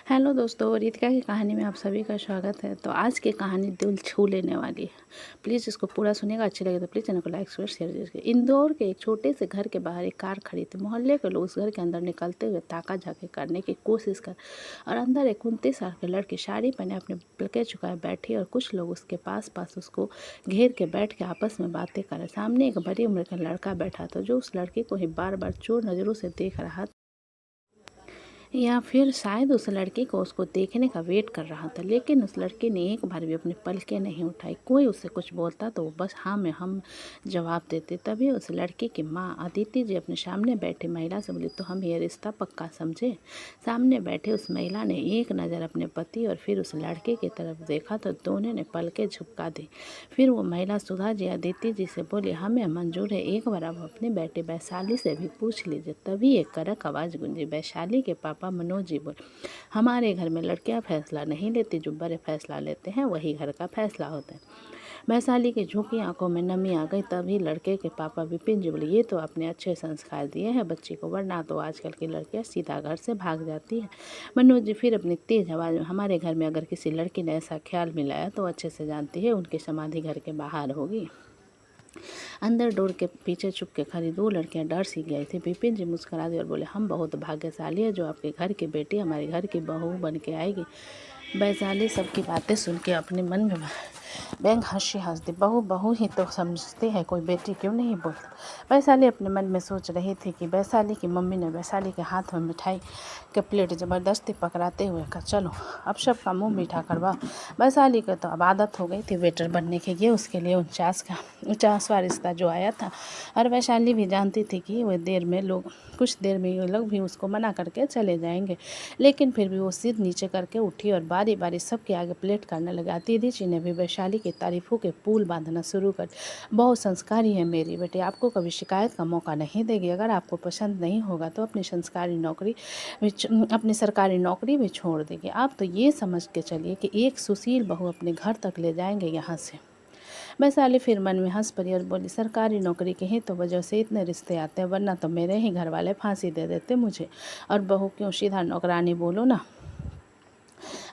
Hello दोस्तों, रितिका की कहानी में आप सभी का स्वागत है। तो आज की कहानी दिल छू लेने वाली है। प्लीज़ इसको पूरा सुनिएगा। अच्छी लगे तो प्लीज़ चैनल को लाइक शेयर कीजिए। इंदौर के एक छोटे से घर के बाहर एक कार खड़ी थी। मोहल्ले के लोग उस घर के अंदर निकलते हुए ताका झाकी करने की कोशिश कर और अंदर एक 29 साल की लड़की साड़ी पहने अपने पलके झुकाए बैठी और कुछ लोग उसके पास उसको घेर के बैठ के आपस में बातें कर रहे। सामने एक बड़ी उम्र का लड़का बैठा था जो उस लड़की को ही बार बार चोर नज़रों से देख रहा था, या फिर शायद उस लड़की को उसको देखने का वेट कर रहा था। लेकिन उस लड़की ने एक बार भी अपनी पलकें नहीं उठाई। कोई उससे कुछ बोलता तो वो बस हाँ में हम जवाब देते। तभी उस लड़की की माँ अदिति जी अपने सामने बैठी महिला से बोली, तो हम ये रिश्ता पक्का समझे। सामने बैठे उस महिला ने एक नज़र अपने पति और फिर उस लड़के की तरफ देखा तो दोनों ने पलकें झुका दी। फिर वो महिला सुधा जी अदिति जी से बोली, हमें मंजूर है, एक बार आप अपने बेटे वैशाली से भी पूछ लीजिए। तभी एक कड़क आवाज़ गूंजी। वैशाली के पापा मनोज जी बोले, हमारे घर में लड़कियां फैसला नहीं लेती, जो बड़े फैसला लेते हैं वही घर का फैसला होता है। वैशाली की झुकी आंखों में नमी आ गई। तभी लड़के के पापा विपिन जी बोले, ये तो आपने अच्छे संस्कार दिए हैं बच्ची को, वरना तो आजकल की लड़कियां सीधा घर से भाग जाती है। मनोज जी फिर अपनी तेज आवाज़ में, हमारे घर में अगर किसी लड़की ने ऐसा ख्याल मिलाया तो अच्छे से जानती है उनकी समाधि घर के बाहर होगी। अंदर डोर के पीछे छुप के खड़ी दो लड़कियां डर सी गई थी। विपिन जी मुस्कुरा दी और बोले, हम बहुत भाग्यशाली है जो आपके घर की बेटी हमारे घर की बहू बन के आएगी। वैशाली सबकी बातें सुन के अपने मन में बैंक हंस दी। बहू बहू ही तो समझते हैं, कोई बेटी क्यों नहीं बोलता। वैशाली अपने मन में सोच रही थी कि वैशाली की मम्मी ने वैशाली के हाथ में मिठाई के प्लेट ज़बरदस्ती पकड़ाते हुए कहा, चलो अब सबका मुंह मीठा करवा। वैशाली को तो अब आदत हो गई थी वेटर बनने की। ये उसके लिए 49वां रिश्ता जो आया था। और वैशाली भी जानती थी कि कुछ देर में ये लोग भी उसको मना करके चले जाएंगे। लेकिन फिर भी वो सिर नीचे करके उठी और बारी बारी सबके आगे प्लेट करने लगा। दीदी जी ने भी वैशाली की तारीफों के पुल बांधना शुरू कर। बहुत संस्कारी है मेरी बेटी, आपको कभी शिकायत का मौका नहीं देगी। अगर आपको पसंद नहीं होगा तो अपनी सरकारी नौकरी भी छोड़ देगी। आप तो ये समझ के चलिए कि एक सुशील बहू अपने घर तक ले जाएंगे यहाँ से। वैशाली फिर मन में हंस पड़ी और बोली, सरकारी नौकरी की ही तो वजह से इतने रिश्ते आते हैं, वरना तो मेरे ही घर वाले फांसी दे देते मुझे। और बहू क्यों, सीधा नौकरानी बोलो ना।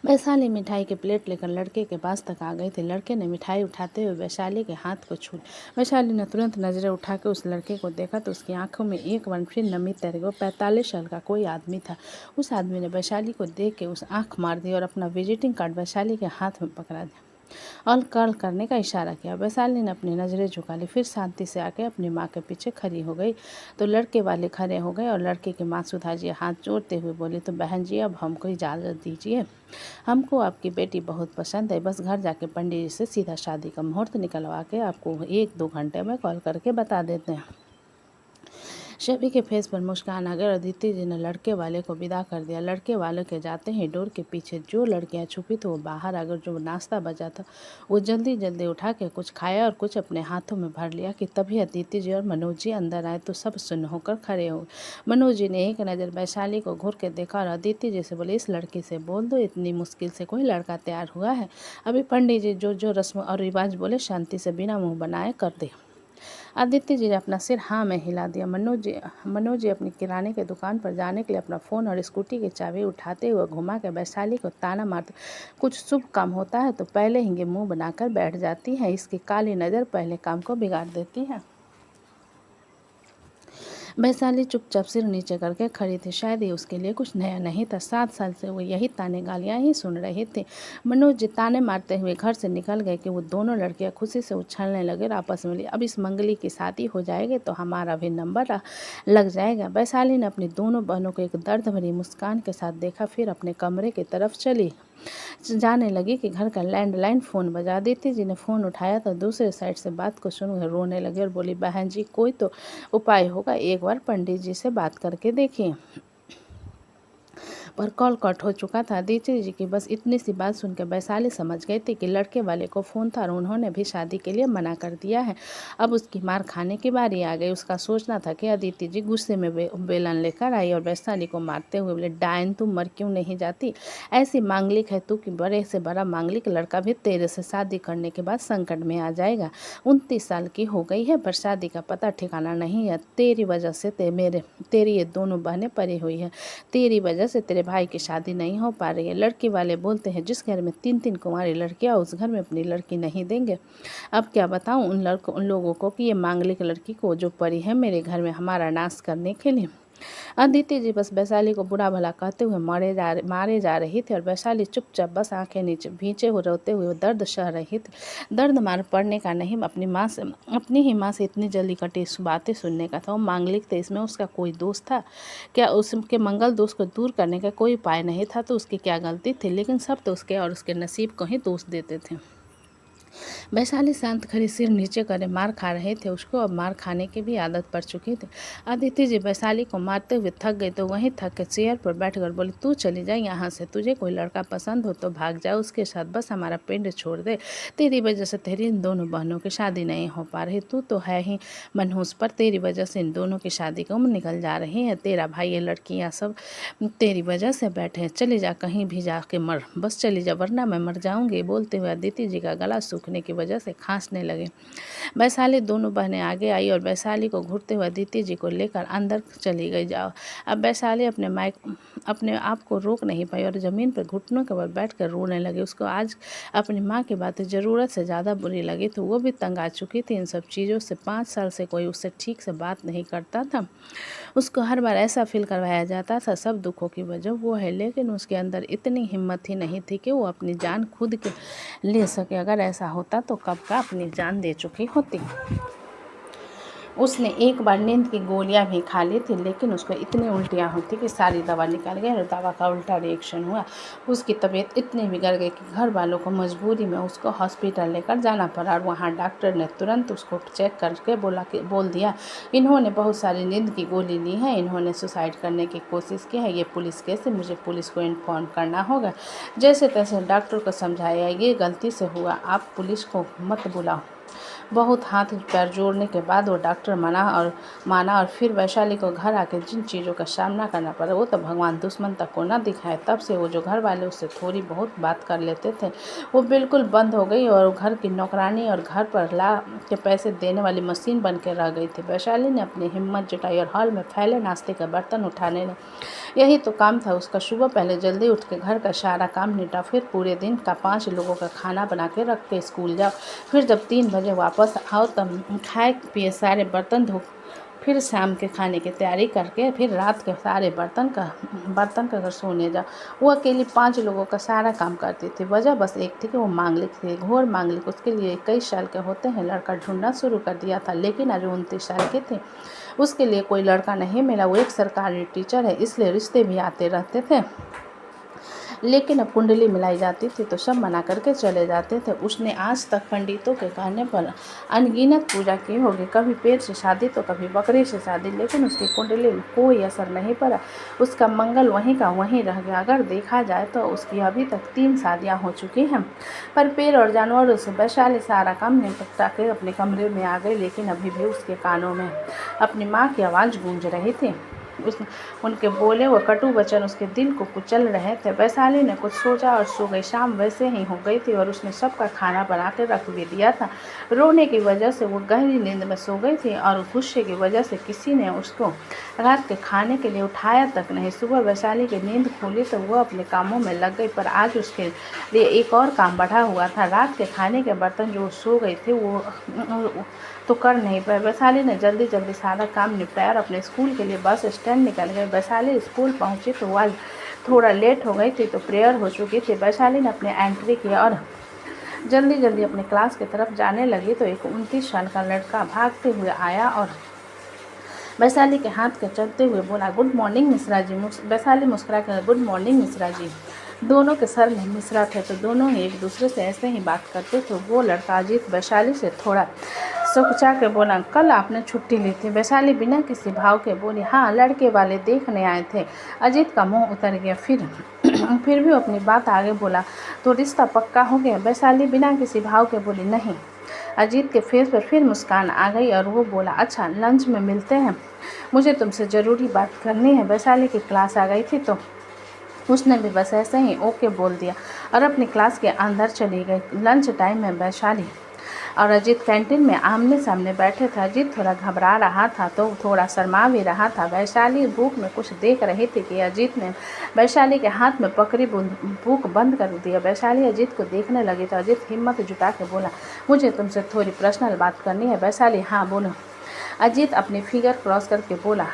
वैशाली मिठाई की प्लेट लेकर लड़के के पास तक आ गई थी। लड़के ने मिठाई उठाते हुए वैशाली के हाथ को छू। वैशाली ने तुरंत नजरें उठा के उस लड़के को देखा तो उसकी आंखों में एक बार फिर नमी तैर गई। 45 साल का कोई आदमी था। उस आदमी ने वैशाली को देख के उस आंख मार दी और अपना विजिटिंग कार्ड वैशाली के हाथ में पकड़ा दिया और कॉल करने का इशारा किया। वैशाली ने अपनी नज़रें झुका ली, फिर शांति से आके अपनी माँ के पीछे खड़ी हो गई। तो लड़के वाले खड़े हो गए और लड़के की माँ सुधा जी हाथ जोड़ते हुए बोली, तो बहन जी अब हमको इजाज़त दीजिए, हमको आपकी बेटी बहुत पसंद है। बस घर जाके पंडित जी से सीधा शादी का मुहूर्त निकलवा के आपको 1-2 घंटे में कॉल करके बता देते हैं। सभी के फेस पर मुस्कान आ गई और अदिति जी ने लड़के वाले को विदा कर दिया। लड़के वाले के जाते ही डोर के पीछे जो लड़कियां छुपी थी वो बाहर आ गई। जो नाश्ता बचा था वो जल्दी जल्दी उठा के कुछ खाया और कुछ अपने हाथों में भर लिया कि तभी अदिति जी और मनोज जी अंदर आए तो सब सुन्न होकर खड़े हो। मनोज जी ने एक नज़र वैशाली को घूर के देखा और अदिति जी से बोले, इस लड़की से बोल दो इतनी मुश्किल से कोई लड़का तैयार हुआ है। अभी पंडित जी जो जो रस्म और रिवाज बोले शांति से बिना मुँह बनाए कर दे। आदित्य जी ने अपना सिर हाँ में हिला दिया। मनोज जी अपनी किराने की दुकान पर जाने के लिए अपना फ़ोन और स्कूटी की चाबी उठाते हुए घुमा के वैशाली को ताना मारते, कुछ शुभ काम होता है तो पहले ही ये मुंह बनाकर बैठ जाती है, इसकी काली नज़र पहले काम को बिगाड़ देती है। वैशाली चुपचाप सिर नीचे करके खड़ी थी। शायद ये उसके लिए कुछ नया नहीं था। 7 साल से वो यही ताने गालियाँ ही सुन रही थी। मनोज जी ताने मारते हुए घर से निकल गए कि वो दोनों लड़कियां खुशी से उछलने लगे और आपस में अब इस मंगली की शादी हो जाएगी तो हमारा भी नंबर लग जाएगा। वैशाली ने अपनी दोनों बहनों को एक दर्द भरी मुस्कान के साथ देखा, फिर अपने कमरे की तरफ चली जाने लगी कि घर का लैंडलाइन फ़ोन बजा। अदिति जी ने फ़ोन उठाया तो दूसरे साइड से बात को सुन रोने लगी और बोली, बहन जी कोई तो उपाय होगा, एक बार पंडित जी से बात करके देखिए। पर कॉल कट हो चुका था। अदिति जी की बस इतनी सी बात सुनकर वैशाली समझ गई थी कि लड़के वाले को फ़ोन था और उन्होंने भी शादी के लिए मना कर दिया है। अब उसकी मार खाने की बारी आ गई। उसका सोचना था कि अदिति जी गुस्से में बेलन लेकर आई और वैशाली को मारते हुए बोले, डायन तू मर क्यों नहीं जाती, ऐसी मांगलिक है तू कि बड़े से बड़ा मांगलिक लड़का भी तेरे से शादी करने के बाद संकट में आ जाएगा। 29 साल की हो गई है पर शादी का पता ठिकाना नहीं है। तेरी वजह से तेरी ये दोनों बहनें परी हुई है। तेरी वजह से तेरे भाई की शादी नहीं हो पा रही है। लड़की वाले बोलते हैं जिस घर में 3 कुंवारी लड़कियाँ उस घर में अपनी लड़की नहीं देंगे। अब क्या बताऊं उन लोगों को कि ये मांगलिक लड़की को जो पड़ी है मेरे घर में हमारा नाश करने के लिए। अदिति जी बस वैशाली को बुरा भला कहते हुए मारे जा रही थी और वैशाली चुपचाप बस आंखें नीचे भींचे हुए रोते हुए दर्द सह रही थी। दर्द मार पड़ने का नहीं, अपनी ही माँ से इतनी जल्दी कटी बातें सुनने का था। वो मांगलिक थे, इसमें उसका कोई दोष था क्या? उसके मंगल दोष को दूर करने का कोई उपाय नहीं था तो उसकी क्या गलती थी? लेकिन सब तो उसके और उसके नसीब को ही दोष देते थे। वैशाली शांत खड़ी सिर नीचे करे मार खा रहे थे। उसको अब मार खाने की भी आदत पड़ चुकी थी। अदिति जी वैशाली को मारते हुए थक गई तो वहीं थक के चेयर पर बैठकर बोली, तू चली जा यहाँ से। तुझे कोई लड़का पसंद हो तो भाग जा उसके साथ, बस हमारा पिंड छोड़ दे। तेरी वजह से तेरी इन दोनों बहनों की शादी नहीं हो पा रही। तू तो है ही मनहूस, पर तेरी वजह से इन दोनों की शादी को निकल जा रही है। तेरा भाई ये लड़कियाँ सब तेरी वजह से बैठे हैं। चली जा, कहीं भी जाके मर, बस चली जा वरना मैं मर जाऊंगी। बोलते हुए अदिति जी का गला सूखने की वजह से खांसने लगे। वैशाली दोनों बहनें आगे आई और वैशाली को घूरते हुए अदिति जी को लेकर अंदर चली गई। जाओ। अब वैशाली अपने आप को रोक नहीं पाई और ज़मीन पर घुटनों के बल बैठकर रोने लगी। उसको आज अपनी माँ की बातें ज़रूरत से ज़्यादा बुरी लगी तो वो भी तंग आ चुकी थी इन सब चीज़ों से। 5 साल से कोई उससे ठीक से बात नहीं करता था। उसको हर बार ऐसा फील करवाया जाता था सब दुखों की वजह वो है, लेकिन उसके अंदर इतनी हिम्मत ही नहीं थी कि वो अपनी जान खुद के ले सके। अगर ऐसा होता तो कब का अपनी जान दे चुकी होती। उसने एक बार नींद की गोलियां भी खा ली थी, लेकिन उसको इतनी उल्टियाँ हुई थी कि सारी दवा निकल गई और दवा का उल्टा रिएक्शन हुआ। उसकी तबीयत इतनी बिगड़ गई कि घर वालों को मजबूरी में उसको हॉस्पिटल लेकर जाना पड़ा और वहाँ डॉक्टर ने तुरंत उसको चेक करके बोल दिया इन्होंने बहुत सारी नींद की गोली ली है, इन्होंने सुसाइड करने की कोशिश की है, ये पुलिस केस है, मुझे पुलिस को इन्फॉर्म करना होगा। जैसे तैसे डॉक्टर को समझाया ये गलती से हुआ, आप पुलिस को मत बुलाओ। बहुत हाथ पैर जोड़ने के बाद वो डॉक्टर माना और फिर वैशाली को घर आके जिन चीज़ों का सामना करना पड़ा वो तो भगवान दुश्मन तक को ना दिखाए। तब से वो जो घर वाले उससे थोड़ी बहुत बात कर लेते थे वो बिल्कुल बंद हो गई और घर की नौकरानी और घर पर ला के पैसे देने वाली मशीन बन के रह गई थी। वैशाली ने अपनी हिम्मत जुटाई और हॉल में फैले नाश्ते का बर्तन उठाने लगी। यही तो काम था उसका। सुबह पहले जल्दी उठ के घर का सारा काम निपटा, फिर पूरे दिन का 5 लोगों का खाना बना के रख के स्कूल जाओ, फिर जब 3 बजे वापस आओ तब खाए पिए सारे बर्तन धो, फिर शाम के खाने की तैयारी करके फिर रात के सारे बर्तन का घर सोने जाओ। वो अकेली 5 लोगों का सारा काम करती थी। वजह बस एक थी कि वो मांगलिक थी, घोर मांगलिक। उसके लिए 21 साल के होते हैं लड़का ढूंढना शुरू कर दिया था, लेकिन आज 29 साल की थी। उसके लिए कोई लड़का नहीं मिला। वो एक सरकारी टीचर है, इसलिए रिश्ते भी आते रहते थे, लेकिन अब कुंडली मिलाई जाती थी तो सब मना करके चले जाते थे। उसने आज तक पंडितों के कहने पर अनगिनत पूजा की होगी, कभी पेड़ से शादी तो कभी बकरी से शादी, लेकिन उसकी कुंडली में कोई असर नहीं पड़ा। उसका मंगल वहीं का वहीं रह गया। अगर देखा जाए तो उसकी अभी तक 3 शादियाँ हो चुकी हैं। पर पेड़ और जानवरों से वैशाली सारा काम निपटा के अपने कमरे में आ गई, लेकिन अभी भी उसके कानों में अपनी माँ की आवाज़ गूंज रही थी। उनके बोले वो कटु वचन उसके दिल को कुचल रहे थे। वैशाली ने कुछ सोचा और सो गई। शाम वैसे ही हो गई थी और उसने सबका खाना बना के रख भी दिया था। रोने की वजह से वो गहरी नींद में सो गई थी और गुस्से की वजह से किसी ने उसको रात के खाने के लिए उठाया तक नहीं। सुबह वैशाली की नींद खुली तो वो अपने कामों में लग गई, पर आज उसके लिए एक और काम बढ़ा हुआ था। रात के खाने के बर्तन जो सो गई थी वो तो कर नहीं पाए। वैशाली ने जल्दी सारा काम निपटाया और अपने स्कूल के लिए बस स्टैंड निकल गए। वैशाली स्कूल पहुंची तो वह थोड़ा लेट हो गई थी तो प्रेयर हो चुकी थी। वैशाली ने अपने एंट्री किया और जल्दी अपने क्लास की तरफ जाने लगी तो एक 29 साल का लड़का भागते हुए आया और वैशाली के हाथ के चलते हुए बोला, गुड मॉर्निंग मिश्रा जी। वैशाली मुस्कुरा कर गुड मॉर्निंग मिश्रा जी। दोनों के सर में मिश्रा थे तो दोनों ही एक दूसरे से ऐसे ही बात करते थे। वो लड़का अजीत वैशाली से थोड़ा सुखचा के बोला, कल आपने छुट्टी ली थी। वैशाली बिना किसी भाव के बोली, हाँ लड़के वाले देखने आए थे। अजीत का मुंह उतर गया, फिर भी अपनी बात आगे बोला, तो रिश्ता पक्का हो गया। वैशाली बिना किसी भाव के बोली, नहीं। अजीत के फेस पर फिर मुस्कान आ गई और वो बोला, अच्छा लंच में मिलते हैं, मुझे तुमसे ज़रूरी बात करनी है। वैशाली की क्लास आ गई थी तो उसने भी बस ऐसे ही ओके बोल दिया और अपनी क्लास के अंदर चली गई। लंच टाइम में वैशाली और अजीत कैंटीन में आमने सामने बैठे थे। अजीत थोड़ा घबरा रहा था तो थोड़ा शर्मा भी रहा था। वैशाली बुक में कुछ देख रही थी कि अजीत ने वैशाली के हाथ में पकड़ी बुक बंद कर दिया। वैशाली अजीत को देखने लगी तो अजीत हिम्मत जुटा के बोला, मुझे तुमसे थोड़ी पर्सनल बात करनी है। वैशाली, हाँ बोलो। अजीत अपनी फिगर क्रॉस करके बोला,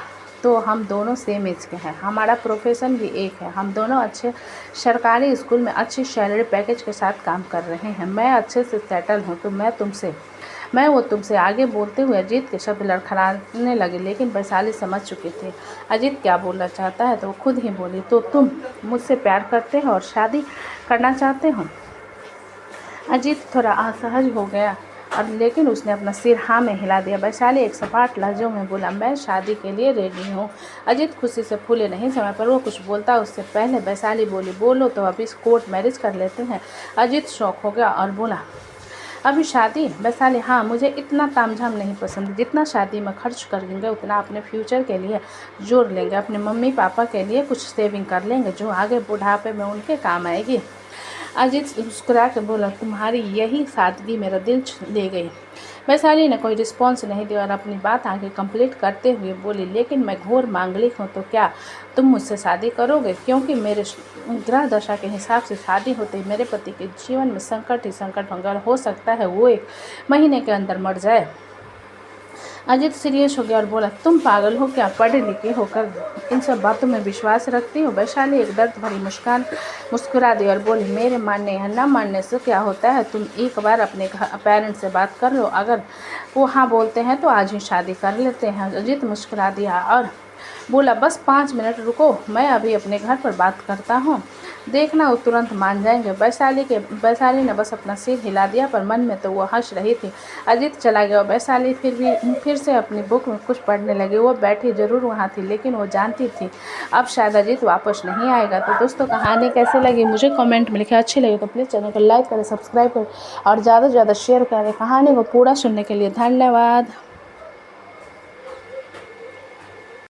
तो हम दोनों सेम एज के हैं, हमारा प्रोफेशन भी एक है, हम दोनों अच्छे सरकारी स्कूल में अच्छी सैलरी पैकेज के साथ काम कर रहे हैं, मैं अच्छे से सेटल हूँ, तो मैं वो तुमसे आगे बोलते हुए अजीत के शब्द लड़खड़ाने लगे, लेकिन वैशाली समझ चुकी थी अजीत क्या बोलना चाहता है, तो वो खुद ही बोली, तो तुम मुझसे प्यार करते हो और शादी करना चाहते हो। अजीत थोड़ा असहज हो गया और लेकिन उसने अपना सिर हाँ में हिला दिया। वैशाली एक सपाट लहजों में बोला, मैं शादी के लिए रेडी हूँ। अजीत खुशी से फूले नहीं समय पर वो कुछ बोलता उससे पहले वैशाली बोली, बोलो तो अभी कोर्ट मैरिज कर लेते हैं। अजीत शौक हो गया और बोला, अभी शादी? वैशाली, हाँ, मुझे इतना तामझाम नहीं पसंद, जितना शादी में खर्च करेंगे उतना अपने फ्यूचर के लिए जोड़ लेंगे, अपने मम्मी पापा के लिए कुछ सेविंग कर लेंगे जो आगे बुढ़ापे में उनके काम आएगी। अजीत मुस्कुरा कर बोला, तुम्हारी यही सादगी मेरा दिल ले गई। वैशाली ने कोई रिस्पॉन्स नहीं दिया और अपनी बात आगे कंप्लीट करते हुए बोली, लेकिन मैं घोर मांगलिक हूँ, तो क्या तुम मुझसे शादी करोगे? क्योंकि मेरे ग्रह दशा के हिसाब से शादी होते ही मेरे पति के जीवन में संकट ही संकट होगा, हो सकता है वो 1 महीने के अंदर मर जाए। अजीत सीरियस हो गया और बोला, तुम पागल हो क्या? पढ़े लिखे होकर इन सब बातों में विश्वास रखती हो? वैशाली एक दर्द भरी मुस्कुरा दी और बोली, मेरे मानने या न मानने से क्या होता है, तुम एक बार अपने पेरेंट्स से बात कर लो, अगर वो हाँ बोलते हैं तो आज ही शादी कर लेते हैं। अजीत मुस्कुरा दिया और बोला, बस 5 मिनट रुको, मैं अभी अपने घर पर बात करता हूँ, देखना वो तुरंत मान जाएंगे। वैशाली ने बस अपना सिर हिला दिया, पर मन में तो वो हंस रही थी। अजीत चला गया। वैशाली फिर से अपनी बुक में कुछ पढ़ने लगी। वो बैठी ज़रूर वहाँ थी, लेकिन वो जानती थी अब शायद अजीत वापस नहीं आएगा। तो दोस्तों, कहानी कैसे लगी मुझे कमेंट में लिखें। अच्छी लगी तो प्लीज़ चैनल को लाइक करें, सब्सक्राइब करें और ज़्यादा से ज़्यादा शेयर करें। कहानी को पूरा सुनने के लिए धन्यवाद।